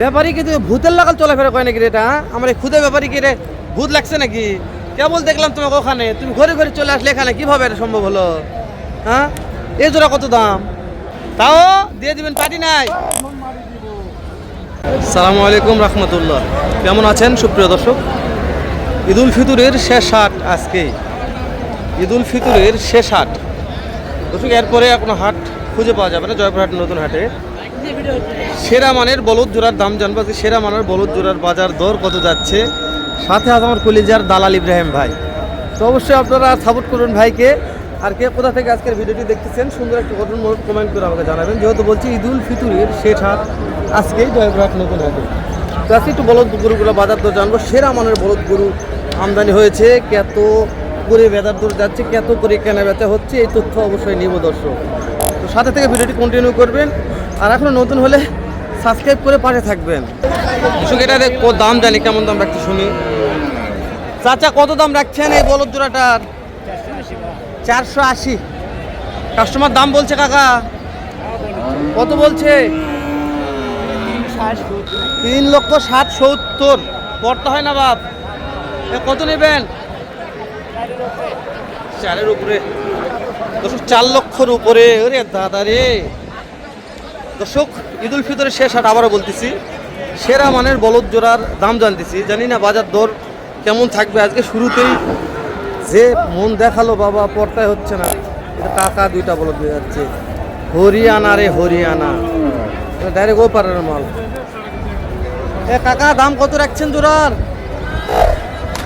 ব্যাপারী কি ভূতের লাগাল চলাফেরা করে নাকি রে? এটা আমার এই খুদে ব্যাপারী কি রে ভূত লাগছে নাকি? কেবল দেখলাম তোমাকে ওখানে, তুমি ঘরে ঘরে চলে আসলে এখানে কিভাবে এটা সম্ভব হলো? হ্যাঁ, এই জোড়া কত দাম? তাও দিয়ে দিবেন, পাটি নাই। আসসালামু আলাইকুম রহমতুল্লাহ, কেমন আছেন সুপ্রিয় দর্শক? ঈদুল ফিতরের শেষ হাট আজকে, ঈদুল ফিতরের শেষ হাট দর্শক। এরপরে কোনো হাট খুঁজে পাওয়া যাবে না জয়পুরহাট নতুন হাটে। সেরা মানের বলদ জোড়ার দাম জানবো, সেরা মানের বলদ জোড়ার বাজার দর কত যাচ্ছে। সাথে আছে আমার কলিজার দালাল ইব্রাহিম ভাই। তো অবশ্যই আপনারা সাপোর্ট করুন ভাইকে। আর কে কোথা থেকে আজকের ভিডিওটি দেখতেছেন সুন্দর একটা গঠন কমেন্ট করে আমাকে জানাবেন। যেহেতু বলছি ঈদুল ফিতরের শেষ হাট আজকেই জয়পুরহাট নতুন হাটে। তো আজকে একটু বলদ গরুগুলো বাজার দর জানবো। সেরা মানের বলদ গরু আমদানি হয়েছে, কত করে বাজার দর যাচ্ছে, কত করে কেনা বেচা হচ্ছে, এই তথ্য অবশ্যই নিব দর্শক। তো সাথে থেকে ভিডিওটি কন্টিনিউ করবেন। আর এখনো নতুন হলে সাবস্ক্রাইব করে পাশে থাকবেন। এটা দাম জানি, কেমন দাম রাখছি শুনি। চাচা কত দাম রাখছেন এই বলদ জোড়াটার? 480 কাস্টমার দাম বলছে। কাকা কত বলছে? 3,60,70 পড়তে হয় না বাপ। কত নেবেন? 4-এর উপরে দর্শক, 4 লক্ষর উপরে। ওরে দাদা রে দর্শক, ঈদুল ফিতরের শেষ হাট আবারও বলতেছি, সেরা মানের বলদ জোড়ার দাম জানতেছি। জানি না বাজার দর কেমন থাকবে। আজকে শুরুতেই যে মন দেখালো বাবা, পড়তায় হচ্ছে না। টাকা দুইটা বলদ হয়ে যাচ্ছে। হরিয়ানা রে হরিয়ানা, ডাইরেক্ট ও পারের মাল। কাকা দাম কত রাখছেন জোড়ার?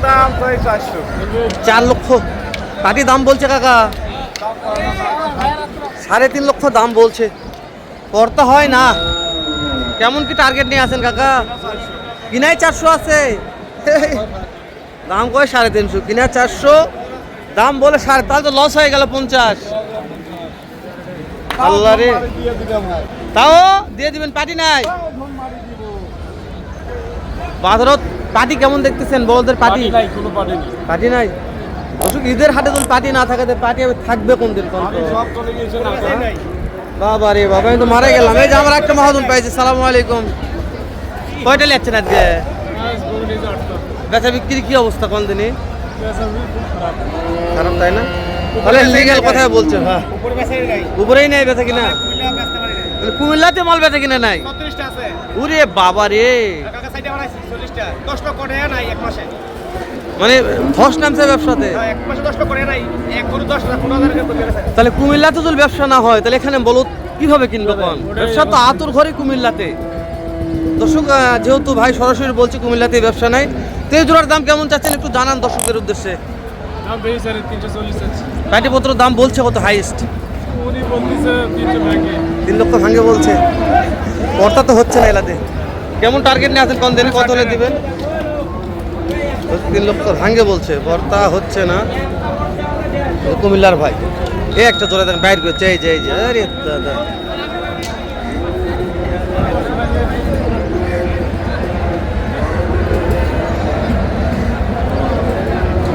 দাম 400। 4 লক্ষ পাটি দাম বলছে কাকা। 3.5 লক্ষ দাম বলছে। পড়তা হয় না। কেমন কি টার্গেট নিয়ে আছেন কাকা? কিনাই 400 আছে, দাম কয় 350। কিনা 400, দাম বলে 3.5, তাহলে তো লস হয়ে গেল 50। আল্লাহ রে, তাও দিয়ে দিবেন, পাটি নাই। বাজারত পাটি কেমন দেখতেছেন? বলদের পাটি পাটি নাই দর্শক। ঈদের হাটে তো পাটি না থাকে, পাটি থাকবে কোন দিন? বাবা রে বাবা, আমি তো মারা গেলাম। এই যে আমার একটা মহাজন পাইছে। সালামু আলাইকুম। কয়টা নিচ্ছেন আজকে? বেচা বিক্রি কি অবস্থা কোন দিনই? খারাপ, তাই না? তাহলে লিগ্যাল কথাই বলছে। হ্যাঁ, উপরেই নেই বেচা কিনা। কুমিল্লাতে মাল বেচা কিনা নাই? ওরে বাবা রে, মানে ধস নামছে ব্যবসাতে। তাহলে কুমিল্লাতে যদি ব্যবসা না হয়, তাহলে এখানে বলদ কিভাবে কিনবে? কোন ব্যবসা তো আতুর ঘরে কুমিল্লাতে। দর্শক যেহেতু ভাই সরাসরি বলছে কুমিল্লাতে ব্যবসা নাই, তো এই জোড়ার দাম কেমন চাচ্ছেন একটু জানান দর্শকদের উদ্দেশ্যে। পাটিপত্র দাম বলছে কত হাইস্ট? 3 লক্ষ ভাঙে বলছে। পড়তা তো হচ্ছে না এলাতে। কেমন টার্গেট নিয়ে আছেন? কোন দিনে কত হলে দিবেন? 3 লক্ষ ভাঙে বলছে, পড়তা হচ্ছে না। কুমিল্লার ভাই এ একটা জোড়া দেন বাইর করছে। এই যে এই যে, আরে দাদা,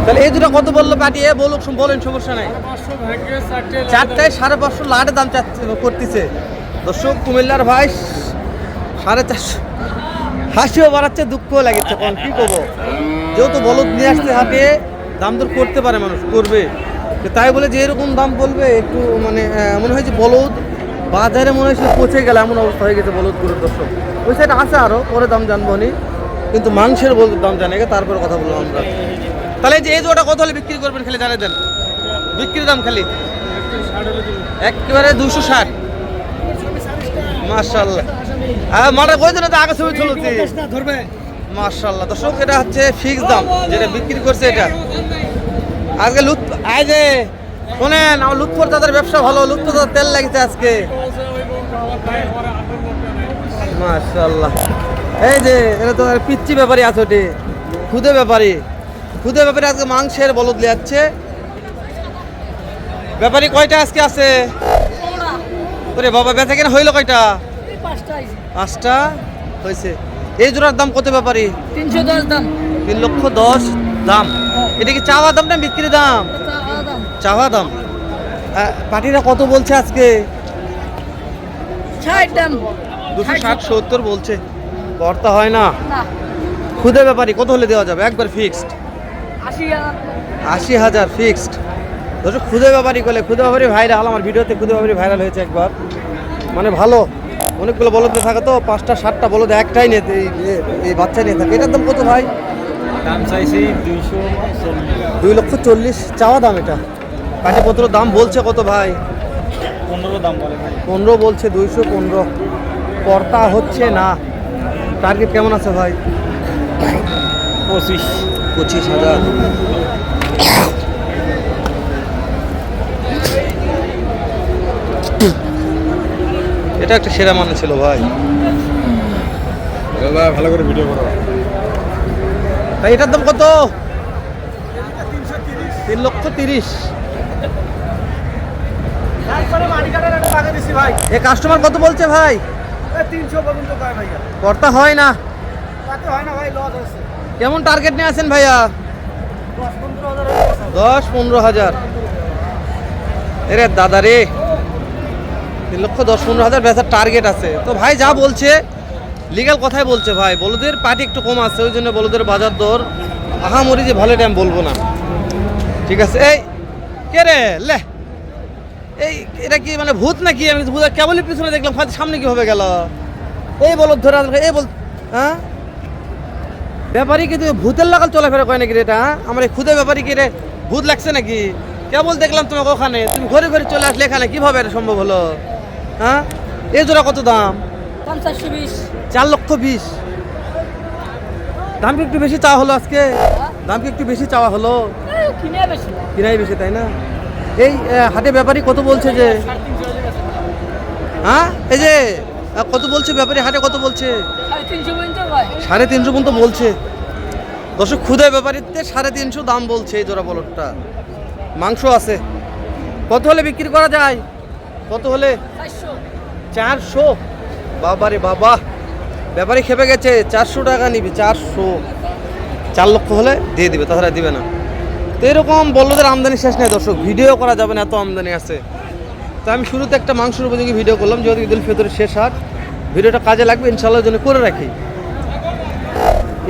তাহলে এই দুটো কত বললো পাটি? এ বলুক, বলেন, সমস্যা নাই। 4টায় 550 লাটে দাম করতেছে দর্শক। কুমিল্লার ভাই 450 হাসিও বাড়াচ্ছে, দুঃখও লাগছে। কোন কি করবো, যেহেতু বলদ নিয়ে আসতে হাটে দাম দর করতে পারে, মানুষ করবে। তাই বলে যে এরকম দাম বলবে, একটু মানে মনে হয় যে বলদ বাজারে মনে হয় পচে গেলে এমন অবস্থা হয়ে গেছে বলদ গরুর দর্শক। ওই সাইড আছে আরও, পরে দাম জানবো নি, কিন্তু মাংসের বলদের দাম জানে তারপরে কথা বলবো আমরা। তাহলে যে এই জোড়া কত হলে বিক্রি করবেন খালি জানিয়ে দেন। বিক্রির দাম খালি একেবারে 260। মাশাআল্লাহ, মারা কই দিন আগে ছবি তুলছি। মাশাআল্লাহ দর্শক, এটা হচ্ছে ফিক্স দাম যেটা বিক্রি করছে। এটা আজকে এই যে শোনেন, আমার লুৎফর দাদার ব্যবসা ভালো। লুৎফর দাদার তেল লাগছে আজকে। মাশাআল্লাহ, এই যে এটা তো পিচ্ছি ব্যাপারী আছে, ওটি খুদে ব্যাপারী। খুদে ব্যাপারী আজকে মাংসের বলদ লিয়াচ্ছে। ব্যাপারী কয়টা আজকে আছে? ওরে বাবা, বেচা কেনা হইলো কয়টা? 5টা হয়েছে। এই জোড়ার দাম কত ব্যাপারী? 310 দাম। 3,10,000 দাম। এটা কি চাওয়া দাম না বিক্রি দাম? চাওয়া দাম। পাটিরা কত বলছে আজকে? 60 দাম। 260-70 বলছে। কর্তা হয় না। না খুদে ব্যাপারী কত হলে দেওয়া যাবে একবার ফিক্সড? 80,000 80,000 ফিক্সড। দর্শক খুদে ব্যাপারী করলে, খুদে ব্যাপারী ভাইরাল, আমার ভিডিওতে খুদে ব্যাপারী ভাইরাল হয়েছে একবার, মানে ভালো অনেকগুলো বলদ থাকে তো, 5টা 7টা বলদ একটাই নিয়ে এই বাচ্চা নিয়ে থাকে। এটার দাম কত ভাই? দাম চাইছি 240। 2,40,000 চাওয়া দাম। এটা কাঠিপত্র দাম বলছে কত ভাই? 15 দাম বলে ভাই। 15 বলছে, 215। কর্তা হচ্ছে না। টার্গেট কেমন আছে ভাই? 25,000। এটা একটা সেরা মানে ছিল ভাই। ভালো করে ভিডিও করো। তাই এটার দাম কত? 3,30,000। এ কাস্টমার কত বলছে ভাই? 300 পর্যন্ত কয় ভাইয়া। কর্তা হয় না। তাতে হয় না ভাই, লস আছে। কেমন টার্গেট নিয়ে আছেন ভাইয়া? 10-15,000। এরে দাদা রে, 3,10,15,000 বেচার টার্গেট আছে। তো ভাই যা বলছে লিগ্যাল কথাই বলছে ভাই। বলদের পার্টি একটু কম আছে, ওই জন্য বলদের বাজার দর আহামরি যে ভালো টাইম বলবো না। ঠিক আছে। এই কে রে লে, এই এটা কি মানে ভূত নাকি? আমি ভূত কেবলই পিছনে দেখলাম, সামনে কিভাবে গেল? এই বলদ ধরে এই বল, হ্যাঁ ব্যাপারী কি তুমি ভূতের লাগাল চলাফেরা করে নাকি রে? এটা আমার এই খুদে ব্যাপারী কি রে ভূত লাগছে নাকি? কেবল দেখলাম তোমাকে ওখানে, তুমি ঘরে ঘরে চলে আসলে এখানে, কিভাবে এটা সম্ভব হলো? হ্যাঁ এই জোড়া কত দাম? 420 4,20,000। দাম কি একটু বেশি চাওয়া হলো আজকে? দাম কি একটু বেশি চাওয়া হলো? কিনে বেশি কিনাই বেশি তাই না? এই হাটে ব্যাপারী কত বলছে যে? 350 হ্যাঁ এই যে কত বলছে ব্যাপারী হাটে, কত বলছে? 350 পর্যন্ত ভাই। 350 পর্যন্ত বলছে। দর্শক খুদে ব্যাপারীতে 350 দাম বলছে এই জোড়া বলদটা। মাংস আছে। কত হলে বিক্রি করা যায়? কত হলে? 400। বাবারে বাবা, ব্যাপারী খেপে গেছে। 400 টাকা নিবি? 4 লক্ষ হলে দিয়ে দিবে, তাছাড়া দিবে না। তো এরকম বলদের আমদানি শেষ নেই দর্শক, ভিডিও করা যাবে না, এত আমদানি আছে। তো আমি শুরুতে একটা মাংসের উপযোগী ভিডিও করলাম, যেহেতু ঈদুল ফিতরের শেষ হাট, ভিডিওটা কাজে লাগবে ইনশাআল্লাহ, জন্য করে রাখি।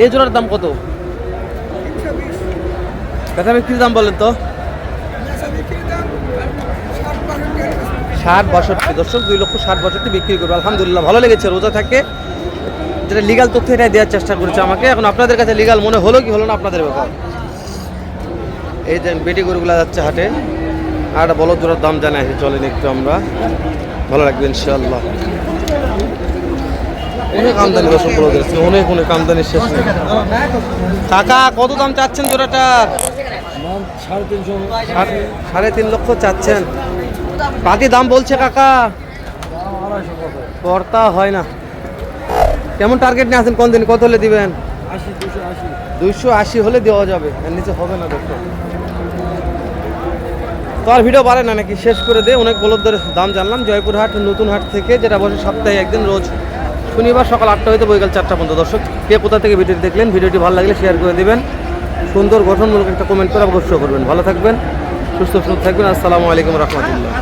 এই জোড়ার দাম কত? কথা বিক্রির দাম বলেন তো। 60-62। দর্শক 2,60,62 বিক্রি করবে। আলহামদুলিল্লাহ, ভালো লেগেছে। রোজা থাকে, যেটা লিগাল তথ্য এটাই দেওয়ার চেষ্টা করেছে আমাকে। এখন আপনাদের কাছে লিগাল মনে হলো কি হলো না আপনাদের ব্যাপার। এই যে বেটি গরুগুলো যাচ্ছে হাটে, আর একটা বলদ জোড়ার দাম জানাই চলেন একটু আমরা, ভালো লাগবে ইনশাআল্লাহ। অনেক আমদানি দর্শক বলদের, অনেক আমদানির শেষ নেই। কাকা কত দাম চাচ্ছেন জোড়াটার? 3.5 লক্ষ চাচ্ছেন। বাকি দাম বলছে কাকা? কর্তা হয় না। কেমন টার্গেট নিয়ে আছেন? কোন দিন কত হলে দিবেন? 280 হলে দেওয়া যাবে, এর নিচে হবে না দর্শক। তো আর ভিডিও পারে না নাকি, শেষ করে দে। অনেক বলদের দাম জানলাম জয়পুরহাট নতুন হাট থেকে, যেটা বসে সপ্তাহে একদিন, রোজ শনিবার সকাল 8টা হইতে বৈকাল 4টা পর্যন্ত। দর্শক কে কোথা থেকে ভিডিওটি দেখলেন, ভিডিওটি ভালো লাগলে শেয়ার করে দিবেন, সুন্দর গঠনমূলক একটা কমেন্ট করে অবশ্যই করবেন। ভালো থাকবেন, সুস্থ থাকবেন। আসসালামু আলাইকুম রহমতুল্লাহ।